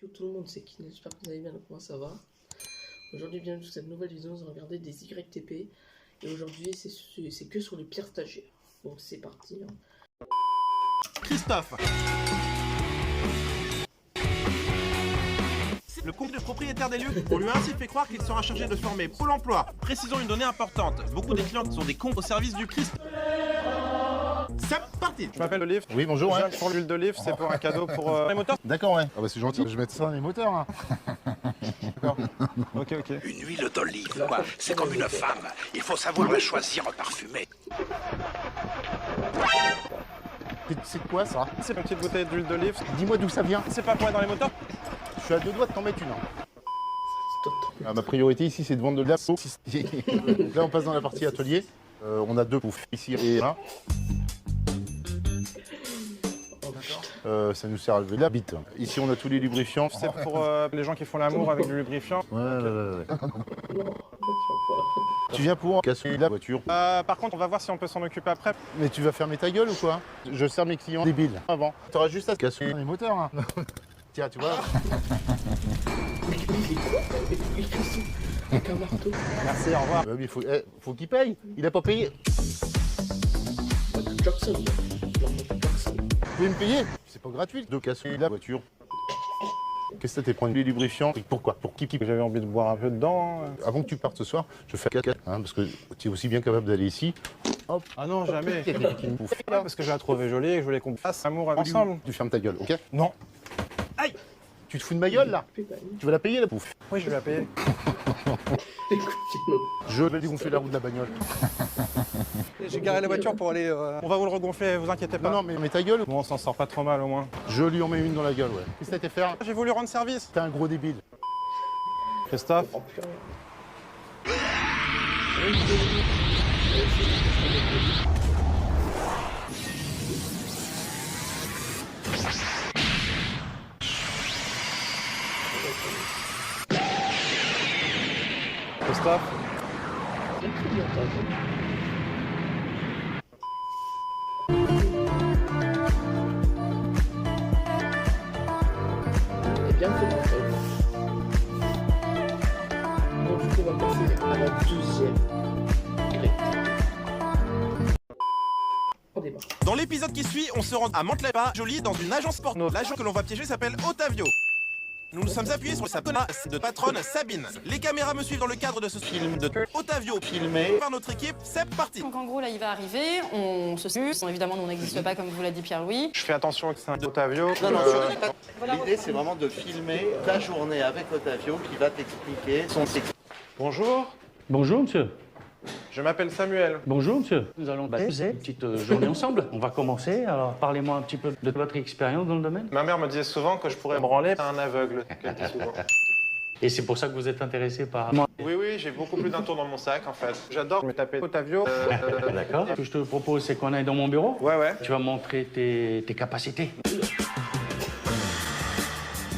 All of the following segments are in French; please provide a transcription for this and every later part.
Yo tout le monde, c'est Kiné, j'espère que vous allez bien, donc moi ça va. Aujourd'hui, bienvenue sur cette nouvelle vidéo, on va regarder des YTP. Et aujourd'hui, c'est que sur les pires stagiaires. Donc c'est parti. Hein. Christophe. Le compte du propriétaire des lieux, on lui a ainsi fait croire qu'il sera chargé de former Pôle emploi. Précisons une donnée importante, beaucoup des clients sont des cons au service du Christ. C'est parti. Je m'appelle Olive. Oui, bonjour. Je viens pour l'huile d'olive, c'est pour un cadeau pour les moteurs. D'accord, ouais. Ah bah c'est gentil, je vais mettre ça dans les moteurs. Hein. D'accord. Ok. Une huile d'olive, quoi. C'est comme une femme. Il faut savoir la choisir parfumée. C'est quoi ça? C'est une petite bouteille d'huile d'olive. Dis-moi d'où ça vient. C'est pas pour être dans les moteurs. Je suis à deux doigts de t'en mettre une. Ah, ma priorité ici, c'est de vendre de la peau. Là, on passe dans la partie atelier. On a deux poufs ici et là. Ça nous sert à lever la bite. Ici, on a tous les lubrifiants. C'est pour les gens qui font l'amour avec du lubrifiant. Ouais. Tu viens pour casser la voiture. Par contre, on va voir si on peut s'en occuper après. Mais tu vas fermer ta gueule ou quoi? Je sers mes clients débiles avant. T'auras juste à casser les moteurs. Hein. Tiens, tu vois. Avec un marteau. Merci, au revoir. Bah oui, faut qu'il paye. Il a pas payé. Jackson. Jackson. Vous pouvez me payer? C'est pas gratuit de casser la voiture. Qu'est-ce que t'es prendre les lubrifiants? Pourquoi? Pour qui? J'avais envie de boire un peu dedans. Avant que tu partes ce soir, je fais 4 hein, parce que tu es aussi bien capable d'aller ici. Hop. Ah non, jamais. Parce que je la trouvais jolie et que je voulais qu'on fasse amour ensemble. Tu fermes ta gueule, ok? Non. Aïe! Tu te fous de ma gueule là? Tu vas la payer la pouffe? Oui, je vais la payer. Je vais dégonfler la roue de la bagnole. J'ai garé la voiture pour aller... On va vous le regonfler, vous inquiétez pas. Non, mais ta gueule. Bon, on s'en sort pas trop mal au moins. Je lui en mets une dans la gueule, ouais. Qu'est-ce que t'as été faire? J'ai voulu rendre service. T'es un gros débile. Christophe. Christophe. Et bien fait en fait. Donc du coup on va passer à la 12e grille. On démarre. Dans l'épisode qui suit, on se rend à Mantes-la-Jolie dans une agence porno. L'agent que l'on va piéger s'appelle Otavio. Nous nous sommes appuyés sur sa menace de patronne Sabine. Les caméras me suivent dans le cadre de ce film de Otavio filmé par notre équipe. C'est parti. Donc en gros là il va arriver, on se suce. Bon, évidemment nous on n'existe pas comme vous l'a dit Pierre-Louis. Je fais attention que c'est un Otavio. Non, surtout pas. L'idée, c'est vraiment de filmer ta journée avec Otavio qui va t'expliquer son secret. Bonjour, Bonjour monsieur. je m'appelle Samuel. Bonjour monsieur. Nous allons passer une petite journée ensemble. On va commencer. Alors parlez-moi un petit peu de votre expérience dans le domaine. Ma mère me disait souvent que je pourrais me branler à un aveugle. qu'elle dit souvent. Et c'est pour ça que vous êtes intéressé par moi. Oui, j'ai beaucoup plus d'un tour dans mon sac en fait. J'adore me taper Otavio. D'accord. Ce que je te propose, c'est qu'on aille dans mon bureau. Ouais. Tu vas montrer tes capacités.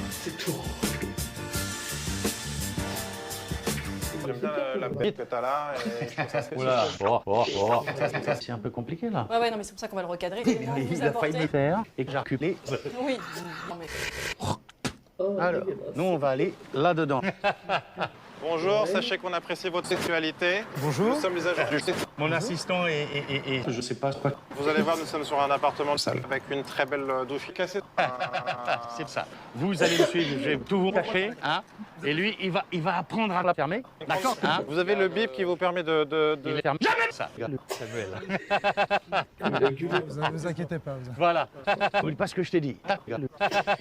C'est tout. J'aime bien la bite que t'as là. Et je trouve ça c'est Voilà. C'est un peu compliqué là. Ouais non mais c'est pour ça qu'on va le recadrer. Il a failli me faire et que j'ai reculé. Oui. Non, mais... Oh, Alors, nous on va aller là-dedans. Bonjour, sachez qu'on apprécie votre sexualité. Bonjour. Nous sommes les agents du Mon assistant et je sais pas quoi. Vous allez voir, nous sommes sur un appartement de salle avec une très belle douche cassée. C'est ça. Vous allez me suivre, je vais tout vous cacher, hein. Et lui, il va apprendre à la fermer. D'accord, hein. Vous avez le bip qui vous permet de... Il ferme jamais ça. Regarde, Samuel. Ne vous inquiétez pas. Voilà. Oublie pas ce que je t'ai dit. Regarde.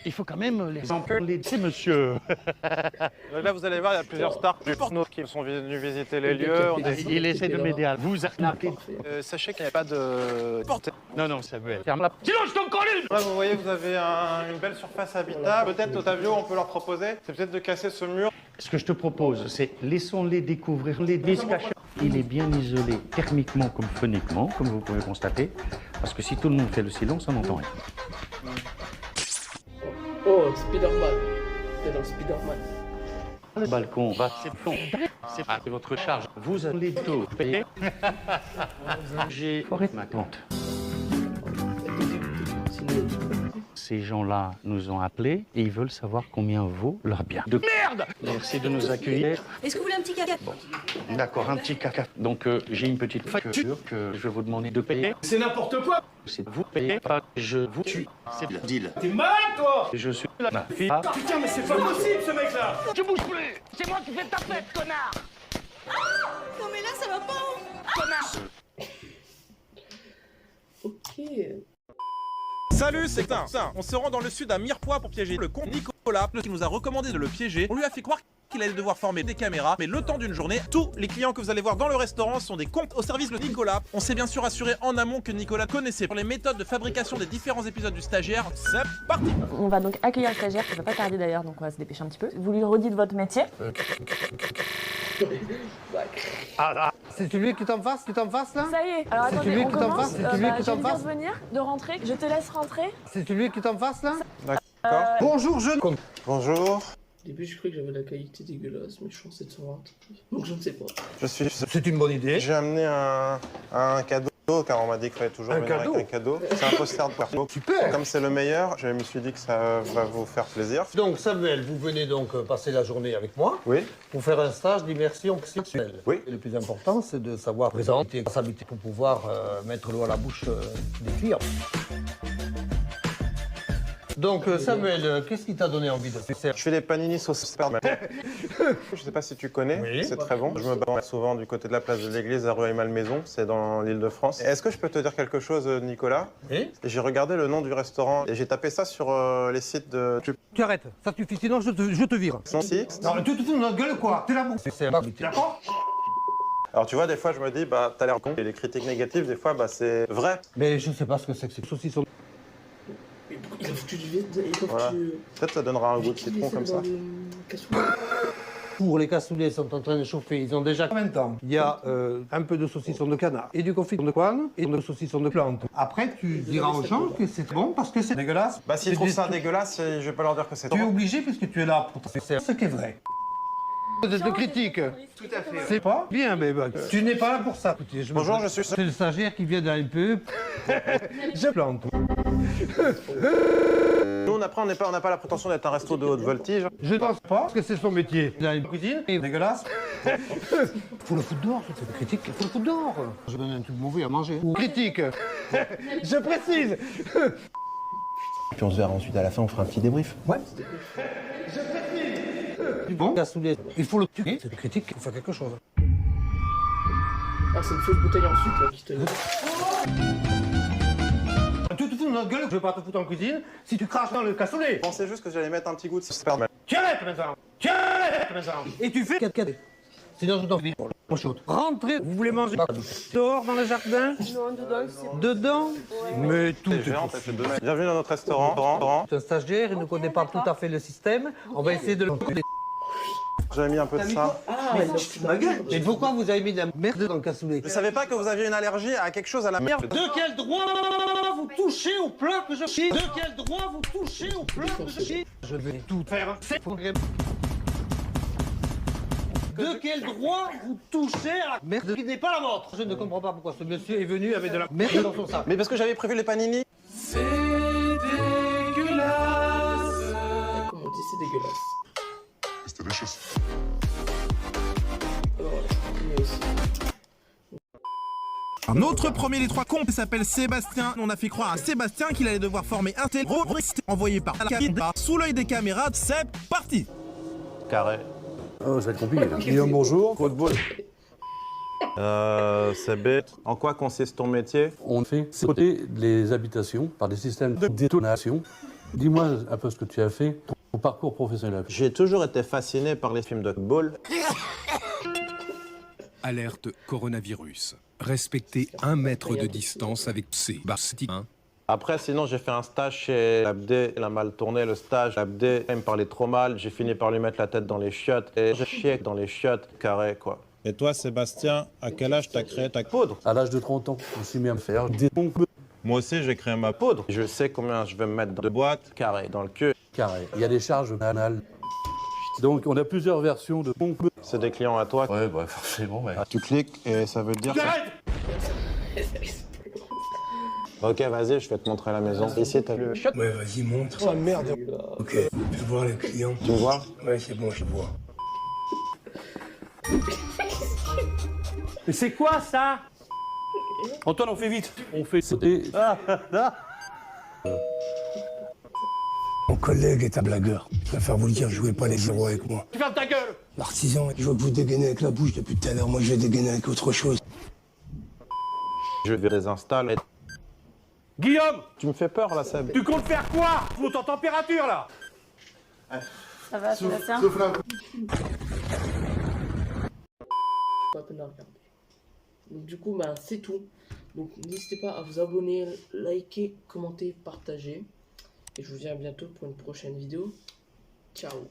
Il faut quand même les empêcher, monsieur. Là, vous allez voir, il y a plusieurs stars du porno qui sont venus visiter les lieux. Il essaie de m'aider à vous arnaquer. Sachez qu'il n'y a pas de porte. Non, Samuel. Ferme la. Sinon, je t'en colle une. Là, vous voyez, vous avez une belle surface habitable. Peut-être, Otavio, on peut leur proposer, c'est peut-être de casser ce mur. Ce que je te propose, c'est laissons-les découvrir les disques. Il est bien isolé thermiquement comme phoniquement, comme vous pouvez constater. Parce que si tout le monde fait le silence, on n'entend rien. Oh, Spider-Man. C'est dans Spider-Man. Le balcon va, c'est bon. C'est votre charge. Vous allez tout payer. J'ai forêt ma plante. Ces gens-là nous ont appelés et ils veulent savoir combien vaut leur bien. De merde! Merci de nous accueillir. Est-ce que vous voulez un petit caca? Bon, d'accord, un petit caca. Donc, j'ai une petite facture que je vais vous demander de payer. C'est n'importe quoi. Si vous payez pas, je vous tue. C'est le deal. T'es malade, toi. Je suis là. Ma fille. Putain, mais c'est pas possible, ce mec-là. Tu bouges plus. C'est moi qui fais ta fête, connard. Non mais là, ça va pas. Connard. Ok. Salut, c'est Tin. On se rend dans le sud à Mirepoix pour piéger le comte Nicolas, qui nous a recommandé de le piéger. On lui a fait croire qu'il allait devoir former des caméras, mais le temps d'une journée, tous les clients que vous allez voir dans le restaurant sont des comptes au service de Nicolas. On s'est bien sûr assuré en amont que Nicolas connaissait pour les méthodes de fabrication des différents épisodes du stagiaire. C'est parti. On va donc accueillir le stagiaire, ça va pas tarder d'ailleurs, donc on va se dépêcher un petit peu. Vous lui redites votre métier. C'est celui qui t'en face là? Ça y est, alors C'est attendez, celui on qui t'en commence. face, c'est celui qui Je t'en vais dire face. de venir, de rentrer. Je te laisse rentrer. C'est celui qui t'en face là? D'accord. Bonjour jeune. Bonjour. Au début, je croyais que j'avais la qualité dégueulasse, mais je suis en 720. Donc je ne sais pas. C'est une bonne idée. J'ai amené un cadeau, car on m'a dit qu'il fallait toujours venir avec un cadeau. C'est un poster de perso. Super. Comme c'est le meilleur, je me suis dit que ça va vous faire plaisir. Donc Samuel, vous venez donc passer la journée avec moi Oui. pour faire un stage d'immersion sexuelle. Oui. Et le plus important, c'est de savoir présenter une responsabilité pour pouvoir mettre l'eau à la bouche des clients. Donc Samuel, qu'est-ce qui t'a donné envie de faire? Je fais des panini sauce sperme. Je sais pas si tu connais, Oui. c'est très bon. Je me bats souvent du côté de la place de l'église à Rueil-Malmaison, c'est dans l'Île-de-France. Est-ce que je peux te dire quelque chose, Nicolas? Oui. J'ai regardé le nom du restaurant et j'ai tapé ça sur les sites de... Tu arrêtes, ça suffit, sinon je te vire. Non, si. Non, mais tu te fous de notre gueule quoi? T'es là bon. C'est d'accord? Alors tu vois, des fois je me dis, bah t'as l'air con. Et les critiques négatives, des fois, bah c'est vrai. Mais je sais pas ce que c'est que ces saucissons. Il a foutu du vide et il faut Voilà. que tu... Peut-être ça donnera un goût de citron comme ça. Pour les cassoulets sont en train de chauffer, ils ont déjà combien de temps? Il y a un peu de saucisson de canard et du confit de coine et de saucisson de plante. Après, tu diras aux gens que c'est bon parce que c'est dégueulasse. Bah s'ils trouvent ça dégueulasse, je vais pas leur dire que c'est Tu es trop. obligé puisque tu es là pour faire ce qui est vrai. De critique. Tout à fait. C'est pas bien, mais tu n'es pas là pour ça. Écoutez, Bonjour, je suis... C'est le stagiaire qui vient d'un peu. Je plante. Nous, après, on n'a pas la prétention d'être un resto de haute voltige. Je pense pas que c'est son métier. Il a une cuisine et dégueulasse. Faut le foutre dehors, c'est de critique. Faut le foutre dehors. Je donne un truc mauvais à manger. Ou critique. Je précise. Puis on se verra ensuite à la fin, on fera un petit débrief. Ouais. Je précise. Bon, cassoulet, il faut le tuer. C'est des critiques, il faut faire quelque chose. Ah, c'est une fausse bouteille ensuite là qui te... Tu te fous de notre gueule, je vais pas te foutre en cuisine si tu craches dans le cassoulet. Je pensais juste que j'allais mettre un petit goût de sperme. Tu arrêtes maintenant. Tu arrêtes maintenant. Et tu fais 4-4. Sinon, je t'en fais pas chaude. Rentrez, vous voulez manger dehors dans le jardin? Non, dedans, c'est... Dedans? Mais tout est Géant, bienvenue dans notre restaurant. C'est un stagiaire, il ne connaît pas tout à fait le système. On va essayer de le... J'avais mis un peu de ça. Ah, mais Ma gueule. Mais pourquoi vous avez mis de la merde dans le cassoulet? Je savais pas que vous aviez une allergie à quelque chose à la merde. De quel droit vous touchez au plat que je chie? De quel droit vous touchez au plat que je chie? Je vais tout faire. De quel droit vous touchez à la merde qui n'est pas la vôtre? Je ne comprends pas pourquoi ce monsieur est venu avec de la merde dans son sac. Mais parce que j'avais prévu les panini. C'est dégueulasse. Comme on dit, c'est dégueulasse. C'était des choses. Alors voilà, mais aussi. Notre premier des trois cons s'appelle Sébastien. On a fait croire à Sébastien qu'il allait devoir former un terroriste envoyé par la caméra sous l'œil des caméras. C'est parti. Carré. Oh, ça va être compliqué là. Guillaume, bonjour. Football. C'est bête. En quoi consiste ton métier? On fait sauter les habitations par des systèmes de détonation. Dis-moi un peu ce que tu as fait, ton parcours professionnel. J'ai toujours été fasciné par les films de football. Alerte coronavirus. Respectez 1 mètre de distance avec Sébastien. Après, sinon, j'ai fait un stage chez Abdé. Il a mal tourné le stage. Abdé, il me parlait trop mal. J'ai fini par lui mettre la tête dans les chiottes. Et j'ai chié dans les chiottes, carré, quoi. Et toi, Sébastien, à quel âge t'as créé ta poudre? À l'âge de 30 ans, je me suis mis à me faire des pompes. Moi aussi, j'ai créé ma poudre. Je sais combien je vais me mettre de boîtes, carré, dans le cul. Carré. Il y a des charges anales. Donc, on a plusieurs versions de pompes. C'est des clients à toi? Ouais, bah forcément, ouais. Tu cliques et ça veut dire... Ok, vas-y, je vais te montrer la maison. Ici, t'as le shot. Ouais, vas-y, montre. Oh merde. Ok, fais voir les clients. Tu me vois? Ouais, c'est bon, je vois. Mais c'est quoi ça? Antoine, on fait vite. On fait sauter. Ah, ah. Mon collègue est un blagueur. Je préfère vous le dire, jouez pas les zéros avec moi. Tu fermes ta gueule! L'artisan, je vois que vous dégainez avec la bouche depuis tout à l'heure. Moi, je vais dégainer avec autre chose. Je vais les installer. Guillaume! Tu me fais peur là, Seb. Tu comptes faire quoi? Faut en température là! Ça va, Sébastien? Pas à peine à regarder. Donc du coup, ben, c'est tout. Donc n'hésitez pas à vous abonner, liker, commenter, partager. Et je vous dis à bientôt pour une prochaine vidéo. Ciao!